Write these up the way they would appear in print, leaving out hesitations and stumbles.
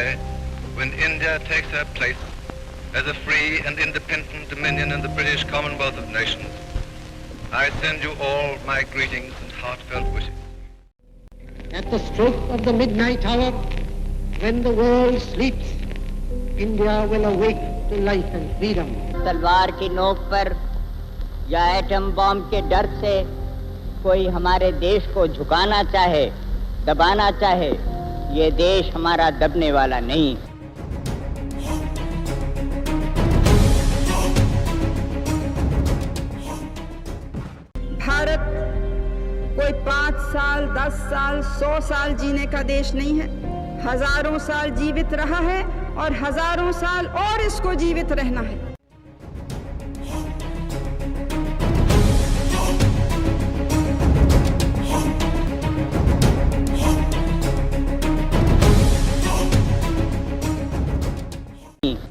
day when India takes her place as a free and independent dominion in the British Commonwealth of Nations, I send you all my greetings and heartfelt wishes. At the stroke of the midnight hour, when the world sleeps, India will awake to life and freedom. तलवार की नोक पर या atom bomb के डर से कोई हमारे देश को झुकाना चाहे, दबाना चाहे, ये देश हमारा दबने वाला नहीं। भारत कोई 5 साल, 10 साल, 100 साल जीने का देश नहीं है। हजारों साल जीवित रहा है और हजारों साल और इसको जीवित रहना है।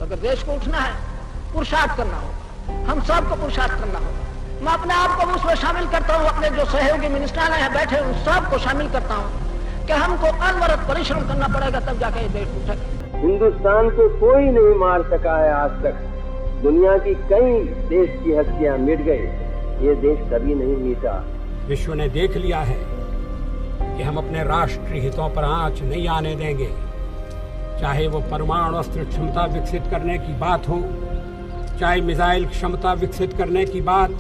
अगर देश को उठना है, पुरुषार्थ करना हो, हम सबको पुरुषार्थ करना हो। मैं अपने आप को उसमें शामिल करता हूँ, अपने जो सहयोगी मिनिस्टर हैं बैठे उन सबको शामिल करता हूँ कि हमको अनवरत परिश्रम करना पड़ेगा, तब जाके ये देश उठेगा। हिंदुस्तान को कोई नहीं मार सका है आज तक। दुनिया की कई देश की हस्तियां मिट गई, ये देश कभी नहीं मिटा। विश्व ने देख लिया है कि हम अपने राष्ट्रीय हितों पर आंच नहीं आने देंगे, चाहे वो परमाणु अस्त्र क्षमता विकसित करने की बात हो, चाहे मिसाइल क्षमता विकसित करने की बात,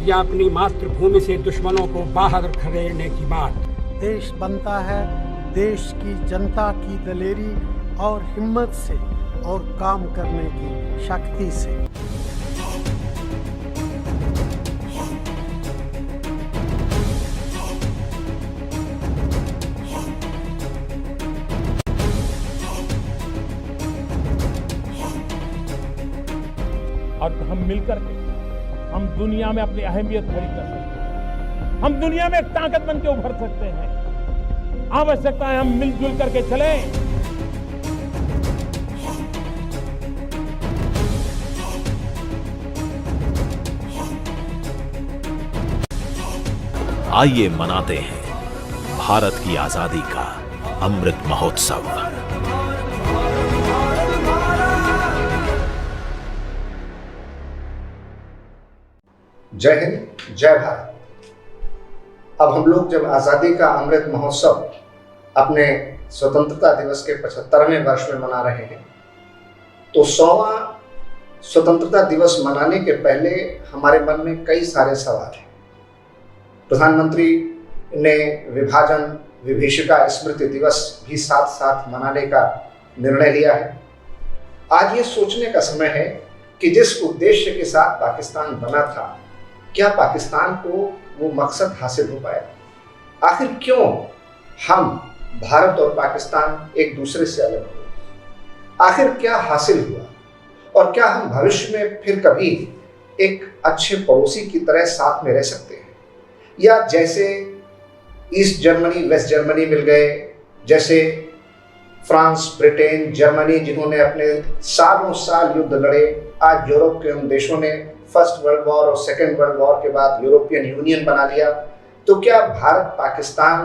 या अपनी मातृभूमि से दुश्मनों को बाहर खदेड़ने की बात। देश बनता है देश की जनता की दलेरी और हिम्मत से और काम करने की शक्ति से। और हम मिलकर के हम दुनिया में अपनी अहमियत खड़ी कर सकते हैं। हम दुनिया में एक ताकत बन के उभर सकते हैं। आवश्यकता है हम मिलजुल करके चलें। आइए मनाते हैं भारत की आजादी का अमृत महोत्सव। जय हिंद, जय भारत। अब हम लोग जब आज़ादी का अमृत महोत्सव अपने स्वतंत्रता दिवस के 75वें वर्ष में मना रहे हैं, तो 100वां स्वतंत्रता दिवस मनाने के पहले हमारे मन में कई सारे सवाल हैं। प्रधानमंत्री ने विभाजन विभीषिका स्मृति दिवस भी साथ साथ मनाने का निर्णय लिया है। आज ये सोचने का समय है कि जिस उद्देश्य के साथ पाकिस्तान बना था, क्या पाकिस्तान को वो मकसद हासिल हो पाया? आखिर क्यों हम भारत और पाकिस्तान एक दूसरे से अलग हुए? आखिर क्या हासिल हुआ और क्या हम भविष्य में फिर कभी एक अच्छे पड़ोसी की तरह साथ में रह सकते हैं? या जैसे ईस्ट जर्मनी वेस्ट जर्मनी मिल गए, जैसे फ्रांस ब्रिटेन जर्मनी जिन्होंने अपने सालों साल युद्ध लड़े, आज यूरोप के उन देशों ने फर्स्ट वर्ल्ड वॉर और सेकेंड वर्ल्ड वॉर के बाद यूरोपियन यूनियन बना लिया, तो क्या भारत पाकिस्तान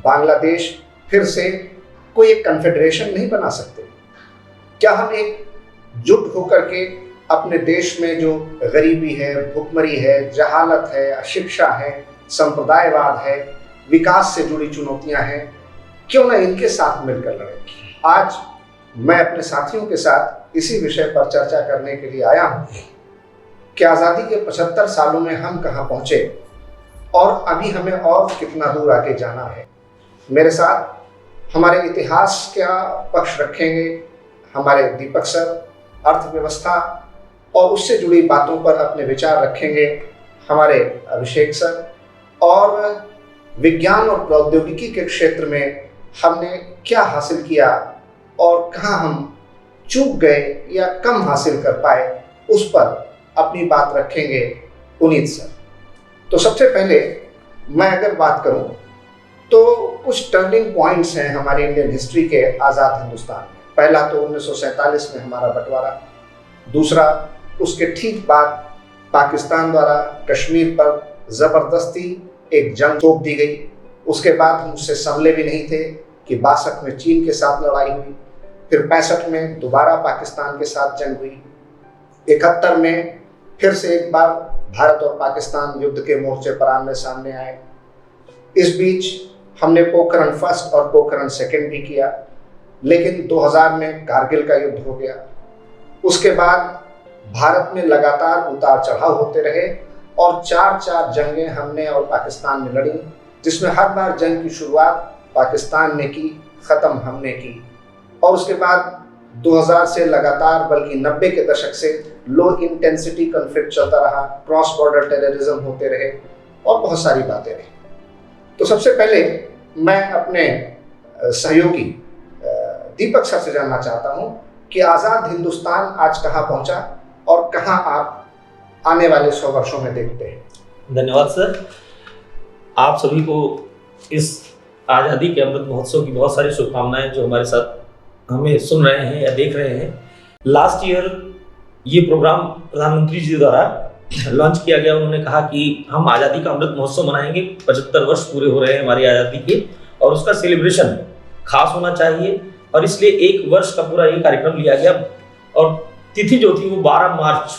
बांग्लादेश फिर से कोई एक कन्फेडरेशन नहीं बना सकते? क्या हम एक जुट होकर के अपने देश में जो गरीबी है, भुखमरी है, जहालत है, अशिक्षा है, संप्रदायवाद है, विकास से जुड़ी चुनौतियां हैं, क्यों ना इनके साथ मिलकर लड़ें? आज मैं अपने साथियों के साथ इसी विषय पर चर्चा करने के लिए आया हूं कि आज़ादी के 75 सालों में हम कहां पहुंचे और अभी हमें और कितना दूर आगे जाना है। मेरे साथ हमारे इतिहास का पक्ष रखेंगे हमारे दीपक सर, अर्थव्यवस्था और उससे जुड़ी बातों पर अपने विचार रखेंगे हमारे अभिषेक सर, और विज्ञान और प्रौद्योगिकी के क्षेत्र में हमने क्या हासिल किया और कहाँ हम चूक गए या कम हासिल कर पाए, उस पर अपनी बात रखेंगे पुनीत सर। तो सबसे पहले मैं अगर बात करूं तो कुछ टर्निंग पॉइंट्स हैं हमारी इंडियन हिस्ट्री के आज़ाद हिंदुस्तान में। पहला तो 1947 में हमारा बंटवारा, दूसरा उसके ठीक बाद पाकिस्तान द्वारा कश्मीर पर ज़बरदस्ती एक जंग थोप दी गई। उसके बाद हम उससे संभले भी नहीं थे कि 62 में चीन के साथ लड़ाई हुई। फिर 65 में दोबारा पाकिस्तान के साथ जंग हुई, 71 में फिर से एक बार भारत और पाकिस्तान युद्ध के मोर्चे पर आमने सामने आए। इस बीच हमने पोखरण फर्स्ट और पोखरण सेकंड भी किया, लेकिन 2000 में कारगिल का युद्ध हो गया। उसके बाद भारत में लगातार उतार चढ़ाव होते रहे और 4 जंगें हमने और पाकिस्तान ने लड़ी, जिसमें हर बार जंग की शुरुआत पाकिस्तान ने की, ख़त्म हमने की। और उसके बाद 2000 से लगातार, बल्कि 90 के दशक से लो इंटेंसिटी कॉन्फ्लिक्ट चलता रहा, क्रॉस बॉर्डर टेररिज्म होते रहे और बहुत सारी बातें रही। तो सबसे पहले मैं अपने सहयोगी दीपक सर से जानना चाहता हूं कि आज़ाद हिंदुस्तान आज कहाँ पहुंचा और कहाँ आप आने वाले 100 वर्षों में देखते हैं। धन्यवाद सर, आप सभी को इस आज़ादी के अमृत महोत्सव की बहुत सारी शुभकामनाएं जो हमारे साथ हमें सुन रहे हैं या देख रहे हैं। लास्ट ईयर ये प्रोग्राम प्रधानमंत्री जी द्वारा लॉन्च किया गया। उन्होंने कहा कि हम आज़ादी का अमृत महोत्सव मनाएंगे, 75 वर्ष पूरे हो रहे हैं हमारी आज़ादी के, और उसका सेलिब्रेशन खास होना चाहिए, और इसलिए 1 वर्ष का पूरा ये कार्यक्रम लिया गया। और तिथि जो थी वो 12 मार्च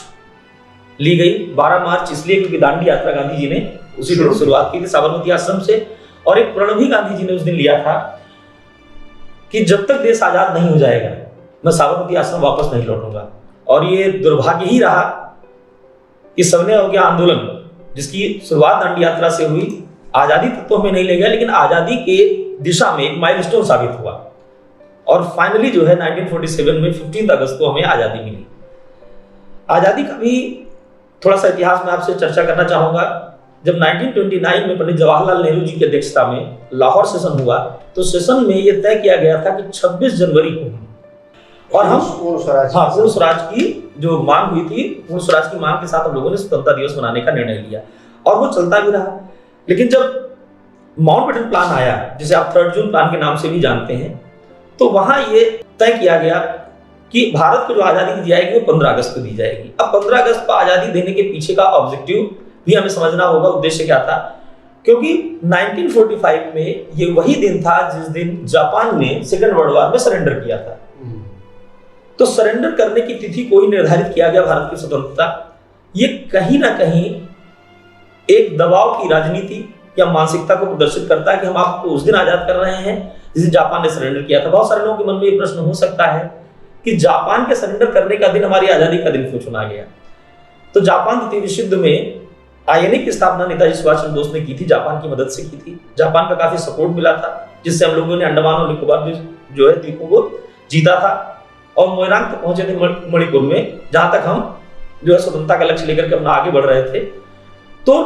ली गई। 12 मार्च इसलिए क्योंकि दांडी यात्रा गांधी जी ने उसी दिन शुरुआत की थी साबरमती आश्रम से, और एक प्रण भी गांधी जी ने उस दिन लिया था कि जब तक देश आजाद नहीं हो जाएगा मैं साबरमती आश्रम वापस नहीं लौटूंगा। और ये दुर्भाग्य ही रहा कि सबने हो गया आंदोलन, जिसकी शुरुआत दांडी यात्रा से हुई, आजादी तक तो हमें नहीं ले गया, लेकिन आजादी के दिशा में एक माइलस्टोन साबित हुआ। और फाइनली जो है 1947 में 15 अगस्त को हमें आजादी मिली। आजादी का भी थोड़ा सा इतिहास में आपसे चर्चा करना चाहूंगा। जब 1929 में पंडित जवाहरलाल नेहरू जी की अध्यक्षता में लाहौर सेशन हुआ, तो सेशन में यह तय किया गया था कि 26 जनवरी को और हम पूर्ण स्वराज की जो मांग हुई थी, पूर्ण स्वराज की मांग के साथ हम लोगों ने स्वतंत्रता दिवस मनाने का निर्णय लिया, और वो चलता भी रहा। लेकिन जब माउंटबेटन प्लान आया, जिसे आप 3 जून प्लान के नाम से भी जानते हैं, तो वहां ये तय किया गया कि भारत को जो आजादी दी जाएगी वो 15 अगस्त को दी जाएगी। अब 15 अगस्त को आजादी देने के पीछे का ऑब्जेक्टिव भी हमें समझना होगा, उद्देश्य क्या था। क्योंकि 1945 में ये वही दिन था जिस दिन जापान ने सेकेंड वर्ल्ड वॉर में सरेंडर किया था। तो सरेंडर करने की तिथि को ही निर्धारित किया गया भारत की स्वतंत्रता। ये कहीं ना कहीं एक दबाव की राजनीति या मानसिकता को प्रदर्शित करता है कि हम आपको उस दिन आजाद कर रहे हैं जिस दिन जापान ने सरेंडर किया था। बहुत सारे लोगों के मन में ये प्रश्न हो सकता है कि जापान के सरेंडर करने का दिन हमारी आजादी का दिन क्यों चुना गया। तो जापान द्वितीय विश्व युद्ध में आईएनए की स्थापना नेताजी सुभाष चंद्र बोस ने की थी, जापान की मदद से की थी। जापान का काफी सपोर्ट मिला था, जिससे हम लोगों ने अंडमान और निकोबार जो है द्वीपों को जीता था और मोइरांग तक पहुंचे थे मणिपुर में, जहां तक हम जो है स्वतंत्रता का लक्ष्य लेकर के अपना आगे बढ़ रहे थे। तो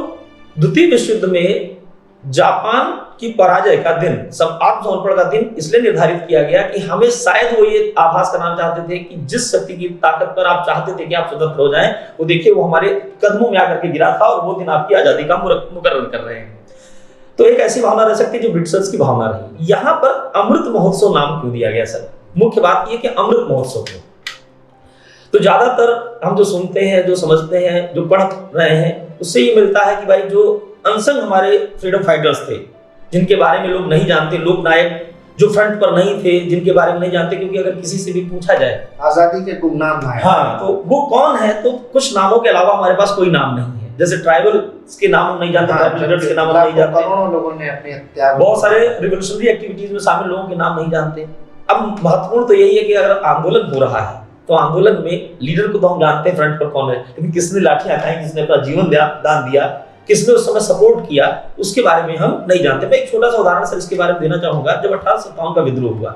द्वितीय विश्व युद्ध में जापान की पराजय का दिन, सब आत्मसमर्पण का दिन इसलिए निर्धारित किया गया कि हमें शायद वो ये आभास करना चाहते थे कि जिस शक्ति की ताकत पर आप चाहते थे कि आप स्वतंत्र हो जाएं, वो देखिए वो हमारे कदमों में आकर के गिरा था और वो दिन आपकी आजादी का मुकर्रर कर रहे हैं। तो एक ऐसी भावना रह सकती है जो ब्रिटिशर्स की भावना रही। यहां पर अमृत महोत्सव नाम क्यों दिया गया सर? मुख्य बात यह कि अमृत महोत्सव क्यों? तो ज्यादातर हम जो सुनते हैं, जो समझते हैं, जो पढ़ रहे हैं, उससे ये मिलता है कि भाई जो अनसंग हमारे फ्रीडम फाइटर्स थे, जिनके बारे में लोग नहीं जानते, लोक नायक जो फ्रंट पर नहीं थे, जिनके बारे में नहीं जानते, क्योंकि अगर किसी से भी पूछा जाए आजादी के गुमनाम नायक, हाँ, तो वो कौन है, तो कुछ नामों के अलावा हमारे पास कोई नाम नहीं है। जैसे ट्राइबल के नाम हम नहीं जानते, ट्राइबल लीडर्स के नाम हम नहीं जानते, करोड़ों लोगों ने अपने त्याग, बहुत सारे रिवोल्यूशनरी एक्टिविटीज में शामिल लोगों के नाम नहीं जानते। अब महत्वपूर्ण तो यही है कि अगर आंदोलन हो रहा है तो आंदोलन में लीडर को तो हम जानते हैं फ्रंट पर कौन है, लेकिन किसने लाठियां खाई, किसने अपना जीवन दान दिया, किसने उस समय सपोर्ट किया, उसके बारे में हम नहीं जानते। मैं एक छोटा सा उदाहरण सर इसके बारे में देना चाहूंगा। जब 1857 का विद्रोह हुआ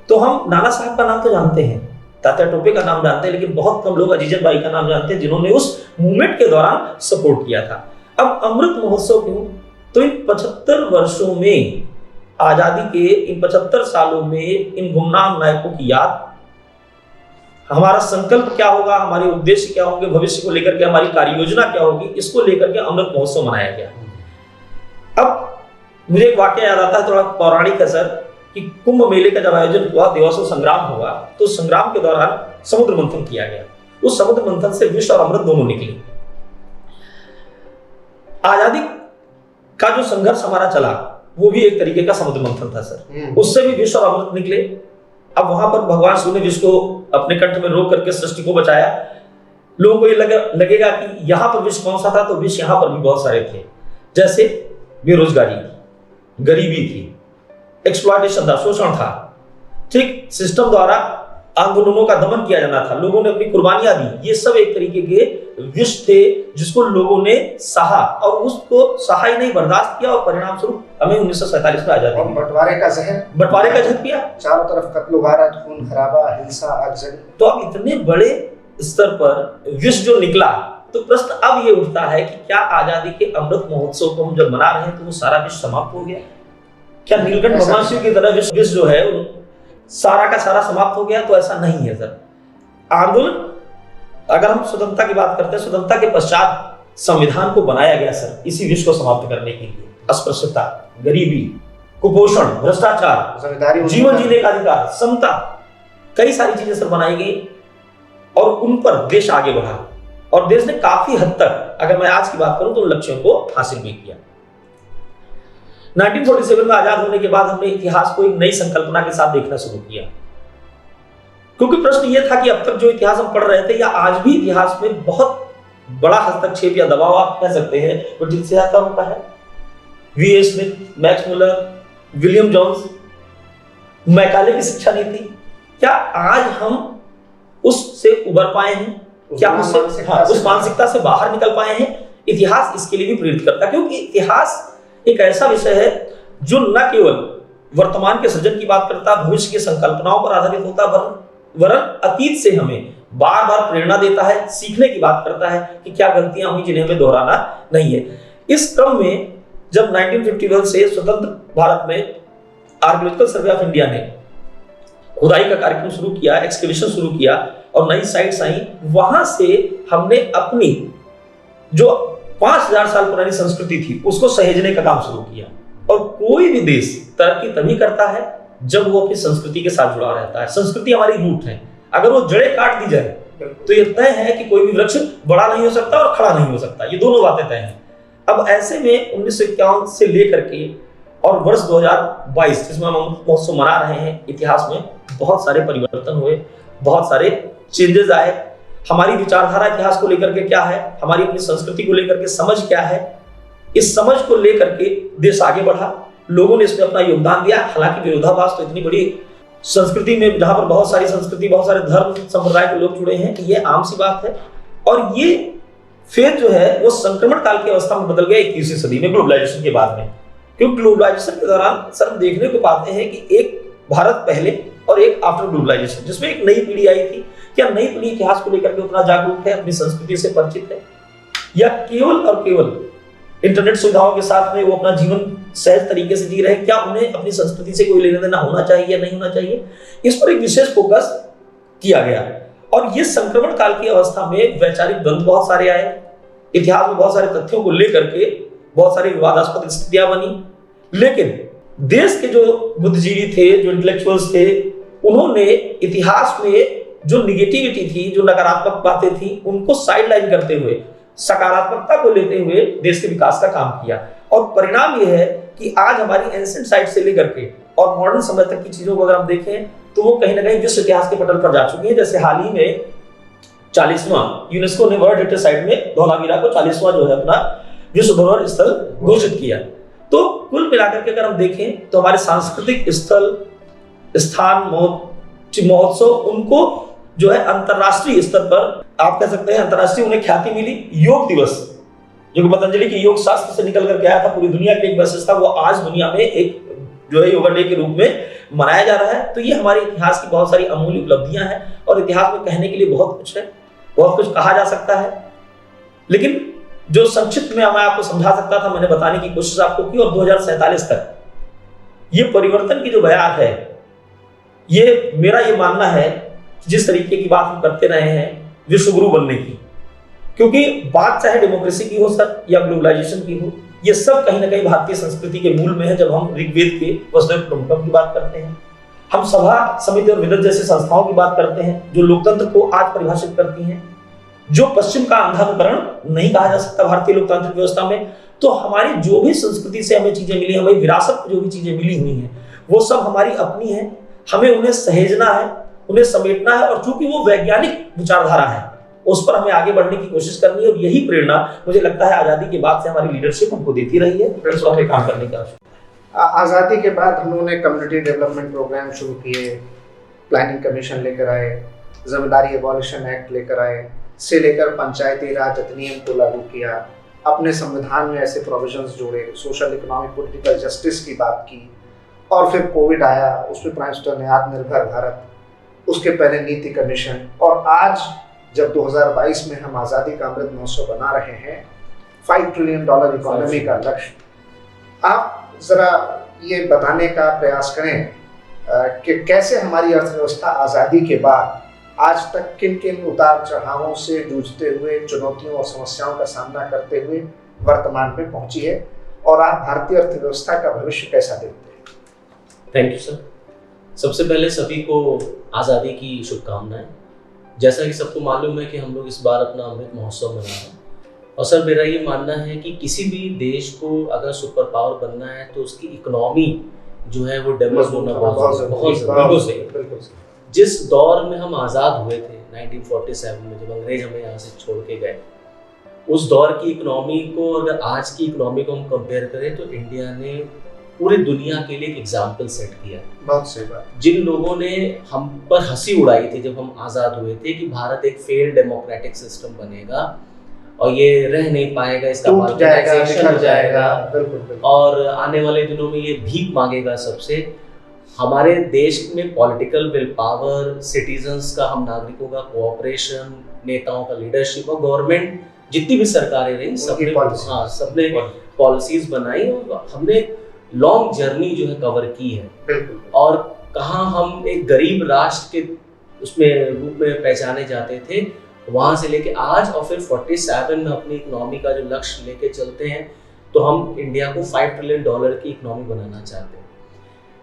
तो हम नाना साहब का नाम तो जानते हैं, तात्या टोपे का नाम जानते हैं, लेकिन बहुत कम लोग अजीजन बाई का नाम जानते हैं जिन्होंने उस मूवमेंट के दौरान सपोर्ट किया था। अब अमृत महोत्सव क्यों? तो इन 75 वर्षों में, आजादी के इन 75 सालों में इन गुमनाम नायकों की याद, हमारा संकल्प क्या होगा, हमारे उद्देश्य क्या होंगे, भविष्य को लेकर के हमारी कार्य योजना क्या होगी, इसको लेकर के अमृत महोत्सव मनाया गया। अब मुझे एक वाकया याद आता है, थोड़ा पौराणिक है सर, कि कुंभ मेले का जब आयोजन हुआ, देवासुर संग्राम हुआ, तो संग्राम के दौरान समुद्र मंथन किया गया। उस समुद्र मंथन से विष और अमृत दोनों निकले। आजादी का जो संघर्ष हमारा चला वो भी एक तरीके का समुद्र मंथन था सर, उससे भी विष और अमृत निकले। अब वहां पर भगवान शिव ने विष को अपने कंठ में रोक करके सृष्टि को बचाया। लोगों को ये लगेगा कि यहां पर विष कौन सा था, तो विष यहां पर भी बहुत सारे थे, जैसे बेरोजगारी, गरीबी थी, एक्सप्लॉयटेशन था, शोषण था। ठीक सिस्टम द्वारा आंदोलनों का दमन किया जाना था, लोगों ने अपनी कुर्बानियां दी। ये सब एक तरीके के विष थे जिसको लोगों ने सहा और उसको सहा ही नहीं, बर्दाश्त किया और परिणाम स्वरूप हमें 1947 में आजादी मिली। बंटवारे का जहर पिया, चारों तरफ कत्लो गारत, खून खराबा, हिंसा, आगजनी। तो अब इतने बड़े स्तर पर विष जो निकला, तो प्रश्न अब ये उठता है कि क्या आजादी के अमृत महोत्सव को हम जब मना रहे हैं तो वो सारा विष समाप्त हो गया? क्या नीलकंठ भगवान शिव की तरह विष जो है सारा का सारा समाप्त हो गया? तो ऐसा नहीं है सर। आंदोलन, अगर हम स्वतंत्रता की बात करते हैं, स्वतंत्रता के पश्चात संविधान को बनाया गया सर इसी विष को समाप्त करने के लिए। अस्पृश्यता, गरीबी, कुपोषण, भ्रष्टाचार, जीवन जीने का अधिकार, समता, कई सारी चीजें सर बनाई गई और उन पर देश आगे बढ़ा और देश ने काफी हद तक, अगर मैं आज की बात करूं तो उन लक्ष्यों को हासिल भी किया। 1947 में आजाद होने के बाद हमने इतिहास को एक नई संकल्पना के साथ देखना शुरू किया, क्योंकि प्रश्न यह था कि अब तक जो इतिहास हम पढ़ रहे थे या आज भी इतिहास में बहुत बड़ा हस्तक्षेप या दबाव आप कह सकते हैं ब्रिटिश इतिहासकारों का है। V.A. Smith, Max Muller, William Jones, Macaulay की शिक्षा नीति, क्या आज हम उससे उबर पाए हैं? क्या उस मानसिकता से बाहर निकल पाए हैं? इतिहास इसके लिए भी प्रेरित करता है, क्योंकि इतिहास एक ऐसा विषय है जो न केवल वर्तमान के सृजन की बात करता, भविष्य की संकल्पनाओं पर आधारित होता, वरन अतीत से हमें बार बार प्रेरणा देता है, सीखने की बात करता है कि क्या गलतियां हुई जिन्हें हमें दोहराना नहीं है। इस क्रम में जब 1951 से स्वतंत्र भारत में आर्कियोलॉजिकल सर्वे ऑफ इंडिया ने खुदाई का कार्यक्रम शुरू किया, एक्सकेवेशन शुरू किया और नई साइट्स आई, वहां से हमने अपनी जो 5000 साल पुरानी संस्कृति थी उसको सहेजने का काम शुरू किया। और कोई भी देश तरक्की तभी करता है जब वो अपनी संस्कृति के साथ जुड़ा रहता है। संस्कृति हमारी रूट है, अगर वो जड़ें काट दी जाए तो ये तय है कि कोई भी वृक्ष बड़ा नहीं हो सकता और खड़ा नहीं हो सकता, ये दोनों बातें तय हैं। अब ऐसे में 1951 से लेकर के और वर्ष 2022 जिसमें हम महोत्सव मना रहे हैं, इतिहास में बहुत सारे परिवर्तन हुए, बहुत सारे चेंजेस आए। हमारी विचारधारा इतिहास को लेकर के क्या है, हमारी अपनी संस्कृति को लेकर के समझ क्या है, इस समझ को लेकर के देश आगे बढ़ा, लोगों ने इसमें अपना योगदान दिया। हालांकि विरोधाभास तो इतनी बड़ी संस्कृति में, जहां पर बहुत सारी संस्कृति, बहुत सारे धर्म संप्रदाय के लोग जुड़े हैं, ये आम सी बात है। और ये फेज जो है वो संक्रमण काल की अवस्था में बदल गया 21वीं सदी में, ग्लोबलाइजेशन के बाद में। क्योंकि ग्लोबलाइजेशन के दौरान सर हम देखने को पाते हैं कि एक भारत पहले और एक आफ्टर ग्लोबलाइजेशन, जिसमें एक नई पीढ़ी आई थी। क्या नई पीढ़ी इतिहास को लेकर के उतना जागरूक है, अपनी संस्कृति से परिचित है, या केवल और केवल इंटरनेट सुविधाओं के साथ में वो अपना जीवन सहज तरीके से जी रहे हैं? क्या उन्हें अपनी संस्कृति से कोई लेना देना होना चाहिए या नहीं होना चाहिए? इस पर एक विशेष फोकस किया गया। और ये संक्रमण काल की अवस्था में वैचारिक द्वंद्व बहुत सारे आए, इतिहास में बहुत सारे तथ्यों को लेकर के बहुत सारी विवादास्पद स्थितियां बनी। लेकिन देश के जो बुद्धिजीवी थे, जो इंटेलेक्चुअल्स थे, उन्होंने इतिहास में जो निगेटिविटी थी, जो नकारात्मक बातें थी, उनको साइडलाइन करते हुए सकारात्मकता को लेते हुए देश के विकास का काम किया। और परिणाम यह है कि आज हमारी एंशिएंट साइट से लेकर के और मॉडर्न समय तक की चीजों को अगर हम देखें तो वो कहीं ना कहीं विश्व इतिहास के पटल पर जा चुकी है। जैसे हाल ही में 40वां यूनेस्को ने वर्ल्ड हेरिटेज साइट में धौलावीरा को 40वां जो है अपना विश्व धरोहर स्थल घोषित किया। तो कुल मिलाकर के अगर हम देखें तो हमारे सांस्कृतिक स्थल, स्थान, महोत्सव, उनको जो है अंतरराष्ट्रीय स्तर पर आप कह सकते हैं अंतरराष्ट्रीय उन्हें ख्याति मिली। योग दिवस जो कि पतंजलि के योग शास्त्र से निकल करके आया था, पूरी दुनिया के लिए एक मैसेज था, वो आज दुनिया में एक जो है योगा डे के रूप में मनाया जा रहा है। तो ये हमारे इतिहास की बहुत सारी अमूल्य उपलब्धियां हैं और इतिहास में कहने के लिए बहुत कुछ है, बहुत कुछ कहा जा सकता है। लेकिन जो संक्षिप्त में मैं आपको समझा सकता था मैंने बताने की कोशिश आपको की। और 2047 तक ये परिवर्तन की जो बयार है, ये मेरा ये मानना है जिस तरीके की बात हम करते रहे हैं विश्व गुरु बनने की, क्योंकि बात चाहे डेमोक्रेसी की हो सर या ग्लोबलाइजेशन की हो, ये सब कहीं ना कहीं भारतीय संस्कृति के मूल में है। जब हम ऋग्वेद के वसुधैव कुटुंबकम की बात करते हैं, हम सभा समिति और विदत जैसे संस्थाओं की बात करते हैं जो लोकतंत्र को आज परिभाषित करती हैं, जो पश्चिम का अंधानुकरण नहीं कहा जा सकता भारतीय लोकतांत्रिक व्यवस्था में। तो हमारी जो भी संस्कृति से हमें चीजें मिली, हमें विरासत जो भी चीजें मिली हुई हैं, वो सब हमारी अपनी है। हमें उन्हें सहेजना है, उन्हें समेटना है, और चूंकि वो वैज्ञानिक विचारधारा है उस पर हमें आगे बढ़ने की कोशिश करनी है। और यही प्रेरणा मुझे लगता है आजादी के बाद से हमारी लीडरशिप हमको देती रही है, इस पर हमें काम करने का। आज़ादी के बाद हम लोगों ने कम्युनिटी डेवलपमेंट प्रोग्राम शुरू किए, प्लानिंग कमीशन लेकर आए, जिम्मेदारी एबॉलिशन एक्ट लेकर आए, से लेकर पंचायती राज अधिनियम को लागू किया, अपने संविधान में ऐसे प्रोविजंस जोड़े, सोशल इकोनॉमिक पॉलिटिकल जस्टिस की बात की, और फिर कोविड आया, उसमें प्राइम मिनिस्टर ने आत्मनिर्भर भारत, उसके पहले नीति कमीशन, और आज जब 2022 में हम आज़ादी का अमृत महोत्सव बना रहे हैं, $5 ट्रिलियन इकोनॉमी का लक्ष्य। आप जरा ये बताने का प्रयास करें कि कैसे हमारी अर्थव्यवस्था आज़ादी के बाद आज तक किन किन उतार चढ़ावों से जूझते हुए, चुनौतियों और समस्याओं का सामना करते हुए वर्तमान में पहुंची है, और आप भारतीय अर्थव्यवस्था का भविष्य कैसा देखते हैं? Thank you sir. सबसे पहले सभी को आज़ादी की शुभकामनाएं। जैसा कि सबको मालूम है कि हम लोग इस बार अपना अमृत महोत्सव मना रहे हैं, और सर मेरा ये मानना है कि किसी भी देश को अगर सुपर पावर बनना है तो उसकी इकोनॉमी जो है वो डेवलप होना बहुत सही। जिस दौर में हम आज़ाद हुए थे 1947 में, जब अंग्रेज हमें यहाँ से छोड़ के गए, उस दौर की इकोनॉमी को अगर आज की इकोनॉमी को हम कंपेयर करें तो इंडिया ने पूरी दुनिया के लिए एक एग्जाम्पल सेट किया। बहुत सही बात। जिन लोगों ने हम पर हंसी उड़ाई थी जब हम आज़ाद हुए थे कि भारत एक फेल्ड डेमोक्रेटिक सिस्टम बनेगा और ये रह नहीं पाएगा, इसका मार्केटाइजेशन हो जाएगा और आने वाले दिनों में ये भीख मांगेगा सबसे, हमारे देश में पॉलिटिकल विल पावर, सिटीजन्स का, हम नागरिकों का कोऑपरेशन, नेताओं का लीडरशिप और गवर्नमेंट जितनी भी सरकारें रही सबने पॉलिसीज बनाई और हमने लॉन्ग जर्नी जो है कवर की है। और कहाँ हम एक गरीब राष्ट्र के उसमें रूप में पहचाने जाते थे, वहां से लेके आज और फिर 47 में अपनी इकोनॉमी का जो लक्ष्य लेके चलते हैं तो हम इंडिया को $5 ट्रिलियन की इकोनॉमी बनाना चाहते हैं।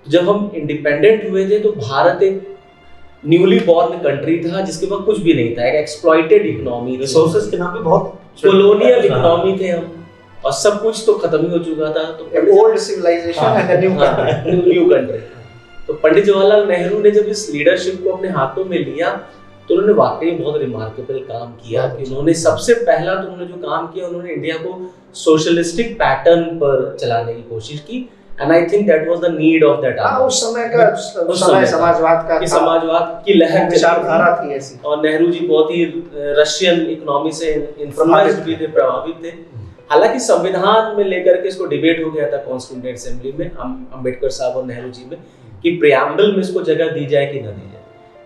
तो जब हम इंडिपेंडेंट हुए थे तो भारत एक न्यूली बॉर्न कंट्री था जिसके पास कुछ भी नहीं था, एक एक्सप्लॉइटेड इकोनॉमी, रिसोर्सेज के नाम पे बहुत कोलोनियल इकोनॉमी थे हम, और सब कुछ तो खत्म ही हो चुका था। तो old civilisation and new country. तो पंडित जवाहरलाल नेहरू ने जब इस लीडरशिप को अपने हाथों में लिया तो उन्होंने वाकई बहुत रिमार्केबल काम किया कि उन्होंने सबसे पहला तो उन्होंने जो काम किया, उन्होंने इंडिया को सोशलिस्टिक पैटर्न पर चलाने की कोशिश की। And I think that was the need of that hour. उस समय समाजवाद की लहर विचारधारा थी ऐसी, और नेहरू जी बहुत ही रशियन इकोनॉमी से इन्फ्लुएंस्ड भी थे, प्रभावित थे। हालांकि संविधान में लेकर के इसको डिबेट हो गया था कॉन्स्टिट्यूएंट असेंबली में, अम्बेडकर साहब और नेहरू जी में, कि प्रियम्बल में इसको जगह दी जाए कि न दी जाए।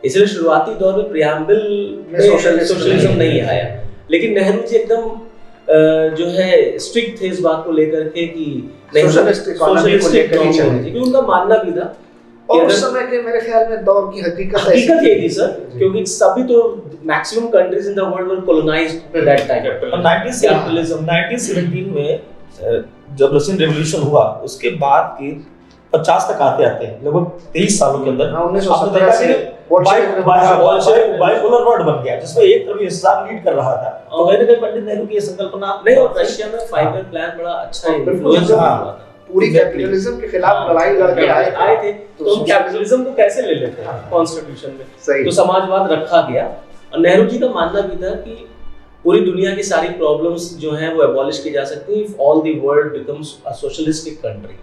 इसलिए शुरुआती दौर में प्रियम्बल में सोशलिज्म नहीं आया, लेकिन नेहरू जी एकदम जो है स्ट्रिक्ट थे इस बात को लेकर के कि सोशलिस्ट इकोनॉमी को लेकर ही चलनी थी, उनका मानना भी था। और उस समय के मेरे ख्याल में दौर की हकीकत ये थी सर, क्योंकि सभी तो maximum countries in the world were colonised at that time. 1917 में जब रशियन रेवोल्यूशन हुआ उसके बाद के 50 तक आते लगभग 23 सालों के अंदर 1917 से बाइपोलर वर्ल्ड बन गया जिसमें एक तरफ इस्लाम लीड कर रहा था। और मैंने कहा पंडित नेहरू की ये संकल्पना नहीं, और रशिया में 5 ईयर प्लान बड़ा अच्छा इन्फ्लुएंस हुआ था, पूरी कैपिटलिज्म के खिलाफ लड़ाई लड़के आए थे। तो कैपिटलिज्म को कैसे ले लेते हैं कॉन्स्टिट्यूशन में, तो समाजवाद रखा गया। और नेहरू जी का मानना भी था कि पूरी दुनिया की सारी प्रॉब्लम्स जो हैं वो एबॉलिश की जा सकती हैं if all the world becomes a socialistic country.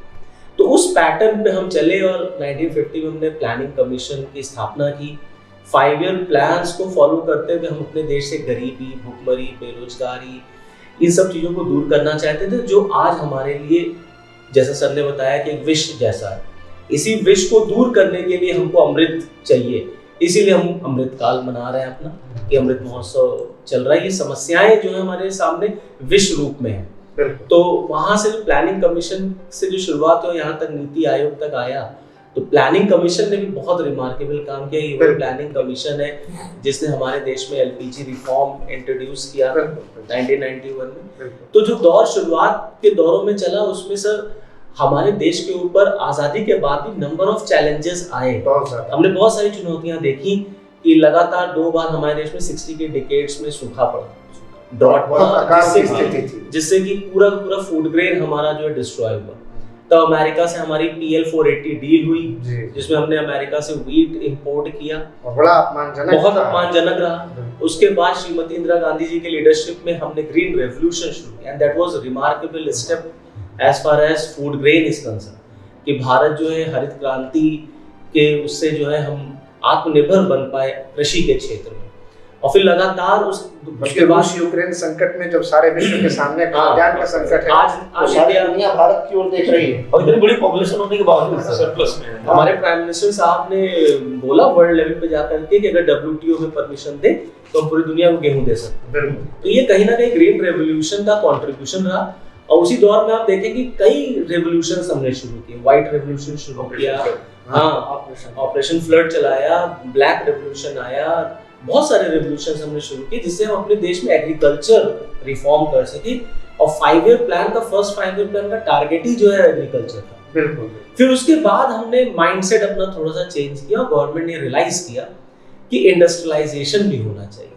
तो उस पैटर्न पे हम चले और 1950 में हमने प्लानिंग कमीशन की स्थापना की। 5 ईयर प्लान्स को फॉलो करते हुए हम अपने देश से गरीबी, भुखमरी, बेरोजगारी, इन सब चीज़ों को दूर करना चाहते थे, जो आज हमारे लिए, जैसा सर ने बताया, कि एक विश जैसा है। इसी विश को दूर करने के लिए हमको अमृत चाहिए, इसीलिए हम अमृत काल मना रहे हैं अपना, कि अमृत महोत्सव चल रहा है। ये समस्याएं जो है हमारे सामने विश रूप में है। तो वहां से प्लानिंग कमीशन से जो शुरुआत हो, यहाँ तक नीति आयोग तक आया, तो प्लानिंग कमीशन ने भी बहुत रिमार्केबल काम किया। ये प्लानिंग कमीशन है जिसने हमारे देश में एलपीजी रिफॉर्म इंट्रोड्यूस किया 1991 में। तो जो दौर शुरुआत के दौरों में चला उसमें सर हमारे देश के ऊपर आजादी के बाद भी नंबर ऑफ चैलेंजेस आए। हमने बहुत सारी चुनौतियां देखी कि लगातार 2 बार हमारे देश में 60 के डिकेड्स में सूखा पड़ा, ड्रॉट पड़ा, जिससे कि पूरा फूड ग्रेन हमारा जो है डिस्ट्रॉय हुआ। तो अमेरिका से हमारी PL480 डील हुई, जिसमें हमने अमेरिका से व्हीट इंपोर्ट किया, बड़ा अपमानजनक, बहुत अपमानजनक रहा। उसके बाद श्रीमती इंदिरा गांधी जी के लीडरशिप में हमने ग्रीन रेवोल्यूशन शुरू किया, and that was remarkable step as far as food grain is concern, कि भारत जो है हरित क्रांति के उससे जो है हम आत्मनिर्भर बन पाए कृषि के क्षेत्र में। और फिर लगातार उसके बाद यूक्रेन संकट में जब सारे विश्व के सामने खाद्यान्न का संकट है, आज दुनिया भारत की ओर देख रही है, और इतनी बड़ी पॉपुलेशन होने के बावजूद सरप्लस में है। हमारे प्राइम मिनिस्टर साहब ने बोला वर्ल्ड लेवल पे जाकर के कि अगर WTO में परमिशन दे तो हम पूरी दुनिया को गेहूं दे सकते हैं। तो ये कहीं ना कहीं ग्रीन रेवोल्यूशन का कंट्रीब्यूशन रहा। और उसी दौर में आप देखें कि कई रेवोल्यूशन हमने शुरू किए, व्हाइट रेवोल्यूशन शुरू किया, ऑपरेशन फ्लड चलाया, ब्लैक रेवोल्यूशन आया, बहुत सारे रेवोल्यूशन हमने शुरू किए जिससे हम अपने देश में एग्रीकल्चर रिफॉर्म कर सके। और 5 ईयर प्लान का फर्स्ट 5 ईयर प्लान का टारगेट ही जो है एग्रीकल्चर था। बिल्कुल। फिर उसके बाद हमने माइंडसेट अपना थोड़ा सा चेंज किया, गवर्नमेंट ने रियलाइज किया कि इंडस्ट्रियलाइजेशन भी होना चाहिए।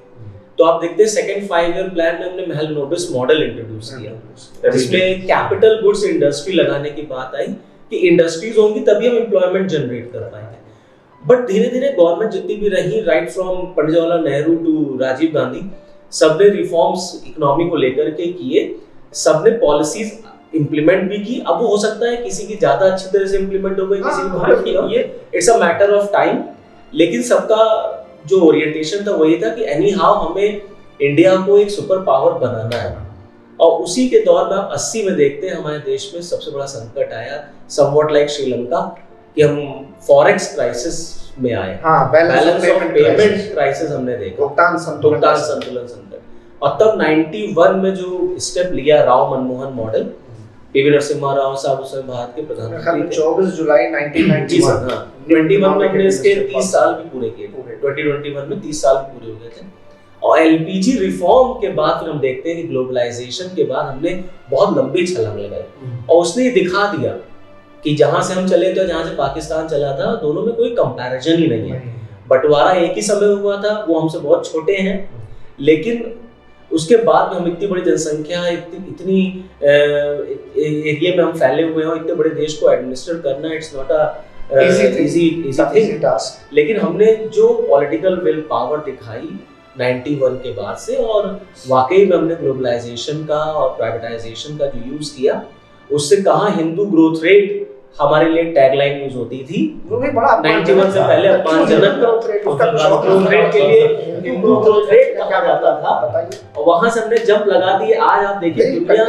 तो आप देखते हैं सेकंड 5 ईयर प्लान में हमने महल नोबिस मॉडल इंट्रोड्यूस किया, जिसमें कैपिटल गुड्स इंडस्ट्री लगाने की बात आई कि इंडस्ट्रीज होंगी तभी हम एम्प्लॉयमेंट जनरेट कर पाएंगे। बट धीरे धीरे गवर्नमेंट जितनी भी रही, right from Pandit Jawaharlal Nehru to Rajiv Gandhi, सबने रिफॉर्म्स इकोनॉमी को लेकर के किए, सबने पॉलिसीज इंप्लीमेंट भी की। अब वो हो सकता है किसी की ज्यादा अच्छी तरह से इंप्लीमेंट हो गई, किसी की बहुत की, ये it's a matter of time. लेकिन सबका जो ओरिएंटेशन था वही था कि एनी हाउ हमें इंडिया को एक सुपर पावर बनाना है। और उसी के दौर में आप 80 में देखते हैं हमारे देश में सबसे बड़ा संकट आया, समवॉट लाइक श्रीलंका, कि हम फॉरेक्स क्राइसिस में आए। बैलेंस ऑफ पेमेंट क्राइसिस हमने देखा, भुगतान संतुलन संकट। और तब 91 में जो स्टेप लिया राव मनमोहन मॉडल, पीवी नरसिम्हा राव साहब उस समय भारत के प्रधानमंत्री थे। 24 जुलाई 1991 21 में हमने इसके 30 साल भी पूरे किए, 2021 में 30 साल पूरे हो गए थे। और LPG रिफॉर्म के बाद फिर हम देखते हैं कि ग्लोबलाइजेशन के बाद हमने बहुत लंबी छलांग लगाई, और उसने दिखा दिया कि जहां से हम चले थे, जहां से पाकिस्तान चला था, दोनों में कोई कंपैरिजन ही नहीं है। बंटवारा एक ही समय हुआ था, वो हमसे बहुत छोटे हैं, लेकिन उसके बाद में हम इतनी बड़ी जनसंख्या, इतनी एरिया में हम फैले हुए हैं, और इतने बड़े देश को एडमिनिस्टर करना it's not a easy task. लेकिन हमने जो पॉलिटिकल विल पावर दिखाई 91 के बाद से, और वाकई में हमने ग्लोबलाइजेशन का और प्राइवेटाइजेशन का जो यूज किया, उससे कहाँ हिंदू ग्रोथ रेट हमारे लिए टैगलाइन यूज होती थी, वो भी बड़ा 91 से पहले अपमानजनक ग्रोथ रेट के लिए हिंदू ग्रोथ रेट कहा जाता था। और वहां से हमने जंप लगा दिए। आज आप देखिए दुनिया,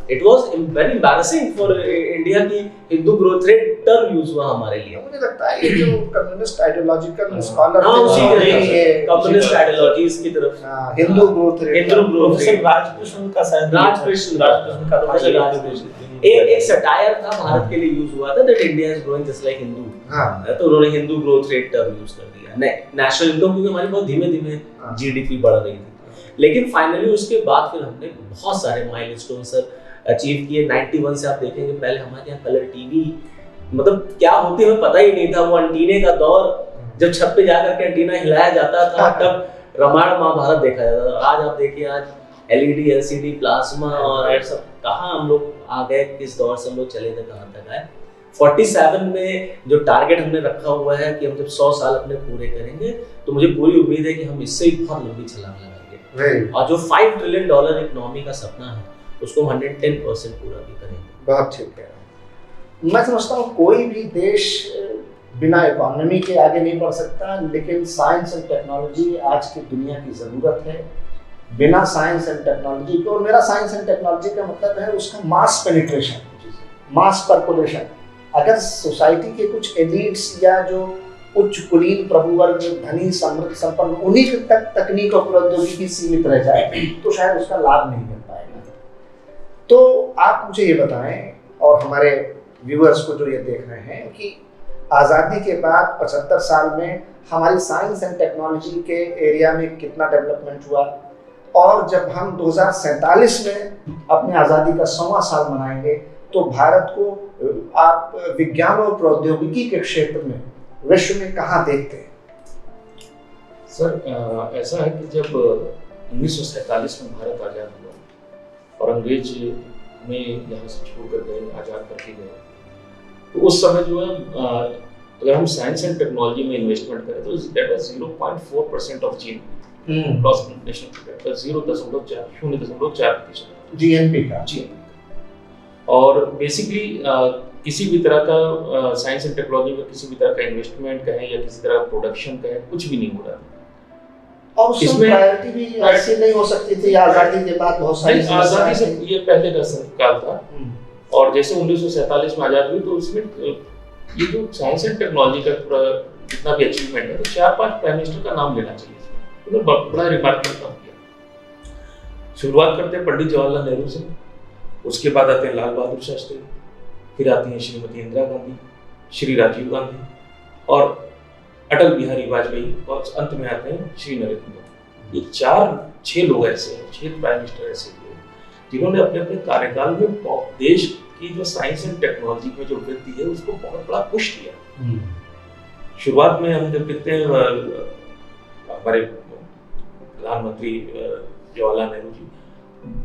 it was very embarrassing for India की Hindu growth rate term use हुआ हमारे लिए। मुझे लगता है ये जो communist ideological scholar communist ideologies की तरफ हिंदू ग्रोथ रेट, राजकृष्ण का शायद राजकृष्ण एक सटायर था, भारत के लिए यूज हुआ था, that India is growing just like Hindu. तो उन्होंने Hindu growth rate term use कर दिया। नेशनल इनकम क्योंकि हमारी बहुत धीमे धीमे GDP बढ़ रही थी, लेकिन फाइनली उसके बाद फिर हमने बहुत सारे माइलस्टोन सर अचीव किए। 91 से आप देखेंगे पहले हमारे यहाँ कलर टीवी मतलब क्या होती है हमें पता ही नहीं था। वो एंटीने का दौर, जब छत पे जाकर के एंटीना हिलाया जाता था, तब रामायण महाभारत देखा जाता था। आज आप देखिए, आज LED LCD प्लाज्मा और सब कहाँ हम लोग आ गए, किस दौर से हम लोग चले थे, कहाँ तक आए। 47 में जो टारगेट हमने रखा हुआ है कि हम जब 100 साल अपने पूरे करेंगे, तो मुझे पूरी उम्मीद है कि हम इससे भी बहुत लंबी छलांग लगाएंगे, और जो $5 ट्रिलियन इकोनॉमी का सपना है उसको 110% पूरा भी करेंगे। बहुत ठीक है। मैं समझता हूँ कोई भी देश बिना इकोनॉमी के आगे नहीं बढ़ सकता, लेकिन साइंस एंड टेक्नोलॉजी आज की दुनिया की ज़रूरत है। बिना साइंस एंड टेक्नोलॉजी के, और मेरा साइंस एंड टेक्नोलॉजी का मतलब है उसका मास पेनिट्रेशन, मास पॉपुलेशन। अगर सोसाइटी के कुछ एलिट्स या जो उच्च कुलीन प्रभुवर्ग, धनी, समृद्ध, संपन्न, उन्हीं तक तकनीक और प्रौद्योगिकी सीमित रह जाए तो शायद उसका लाभ नहीं मिल पाएगा। तो आप मुझे ये बताएं, और हमारे व्यूअर्स को जो ये देख रहे हैं, कि आज़ादी के बाद 75 साल में हमारी साइंस एंड टेक्नोलॉजी के एरिया में कितना डेवलपमेंट हुआ, और जब हम 2047 में अपनी आज़ादी का 100वां साल मनाएंगे तो भारत को आप विज्ञान और प्रौद्योगिकी के क्षेत्र में विश्व में कहाँ देखते हैं? सर, ऐसा है कि जब 1947 में भारत आज़ाद हुआ और अंग्रेज हमें यहाँ से छोड़ कर गए, आज़ाद करके गए। तो उस समय जो है अगर हम साइंस एंड टेक्नोलॉजी में इन्वेस्टमेंट करें तो that was 0.4% of GNP, gross national product का 0.4% जीएनपी का। और बेसिकली किसी भी तरह का साइंस एंड टेक्नोलॉजी में किसी भी तरह का इन्वेस्टमेंट कहें या किसी तरह का प्रोडक्शन कहें, कुछ भी नहीं हो रहा था। और इसमें प्रायोरिटी भी ऐसी नहीं हो सकती थी। आजादी के बाद बहुत सारी आजादी से ये पहले का काल था। और जैसे 1947 में आजाद हुई तो उसमें ये जो साइंस एंड टेक्नोलॉजी का पूरा जितना भी अचीवमेंट है तो 4-5 प्राइम मिनिस्टर का नाम लेना चाहिए। उन्होंने बड़ा रिमार्केबल काम किया। शुरुआत करते हैं पंडित जवाहरलाल नेहरू से, उसके बाद आते हैं लाल बहादुर शास्त्री, फिर आती हैं श्रीमती इंदिरा गांधी, श्री राजीव गांधी और अटल बिहारी वाजपेयी और अंत में आते हैं श्री नरेंद्र मोदी। ये 4-6 लोग ऐसे हैं, 6 प्राइम मिनिस्टर ऐसे हैं जिन्होंने अपने अपने कार्यकाल में देश की जो साइंस एंड टेक्नोलॉजी में जो वृद्धि है उसको बहुत बड़ा पुश किया। शुरुआत में हम जब देखते हैं हमारे प्रधानमंत्री जवाहरलाल नेहरू जी,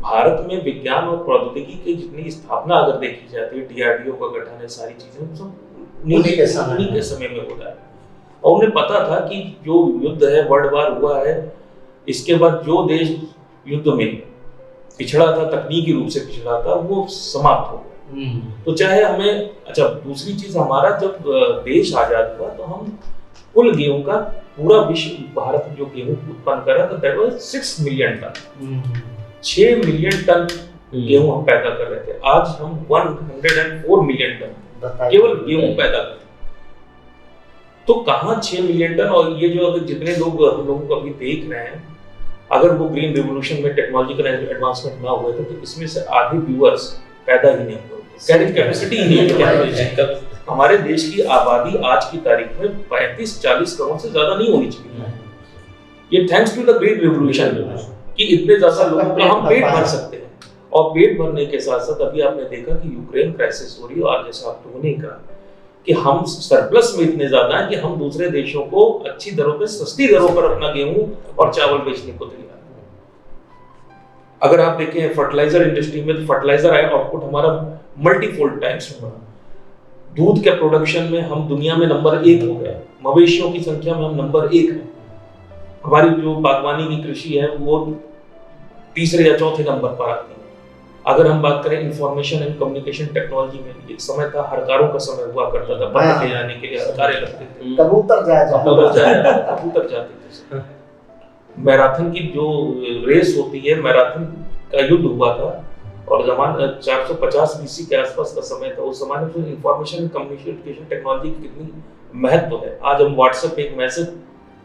भारत में विज्ञान और प्रौद्योगिकी की जितनी स्थापना अगर देखी जाती है, डीआरडीओ का गठन है, सारी चीजें सब उन्हीं के समय में हो रहा है। और उन्हें पता था कि जो युद्ध है, वर्ल्ड वार हुआ है, इसके बाद जो देश युद्ध में पिछड़ा था, तकनीकी रूप से पिछड़ा था, वो समाप्त हो गया। तो चाहे हमें अच्छा दूसरी चीज, हमारा जब देश आजाद हुआ तो हम कुल गेहूं का पूरा विश्व भारत जो गेहूं उत्पन्न कर रहा था that was 6 million ton. 6 million ton गेहूं हम पैदा कर रहे थे। आज हम 104 मिलियन टन केवल गेहूं पैदा करते हैं। तो कहाँ 6 मिलियन टन? और ये जो अगर जितने लोग हम लोगों को अभी देख रहे हैं, अगर वो ग्रीन रिवोल्यूशन में टेक्नोलॉजिकल एडवांसमेंट ना हुए तो इसमें से आधे व्यूअर्स पैदा ही नहीं हुए, कैरिंग कैपेसिटी ही नहीं है। हमारे देश की आबादी आज की तारीख में 35-40 करोड़ से ज्यादा नहीं होनी चाहिए। ये thanks to the green revolution कि इतने ज्यादा लोगों का हम पेट भर सकते हैं। और पेट भरने के साथ साथ अभी आपने देखा कि यूक्रेन क्राइसिस हो रही है, और जैसा आप लोगों ने कहा कि हम सरप्लस में इतने ज्यादा हैं कि हम दूसरे देशों को अच्छी दरों पे, सस्ती दरों पर अपना गेहूं और चावल बेचने को तैयार हैं। अगर आप देखें फर्टिलाइजर इंडस्ट्री में, तो फर्टिलाइजर आउटपुट हमारा मल्टीफोल्ड टाइम्स में बढ़ा। दूध के प्रोडक्शन में हम दुनिया में नंबर 1 हो गए, मवेशियों की संख्या में हम नंबर 1 हैं। हमारी जो बागवानी की कृषि है वो तीसरे या चौथे नंबर पर आती है। अगर हम बात करें इंफॉर्मेशन एंड कम्युनिकेशन टेक्नोलॉजी में, एक समय था हरकारों का समय हुआ करता था, पत्ते ले जाने के लिए हरकारे लगते थे, कबूतर जाते थे। मैराथन की जो रेस होती है, मैराथन का युद्ध हुआ था और जमाना 450 बीसी के आसपास का समय था। उस जमाने में इंफॉर्मेशन एंड कम्युनिकेशन टेक्नोलॉजी की कितनी महत्व है। आज हम व्हाट्सएप पे एक मैसेज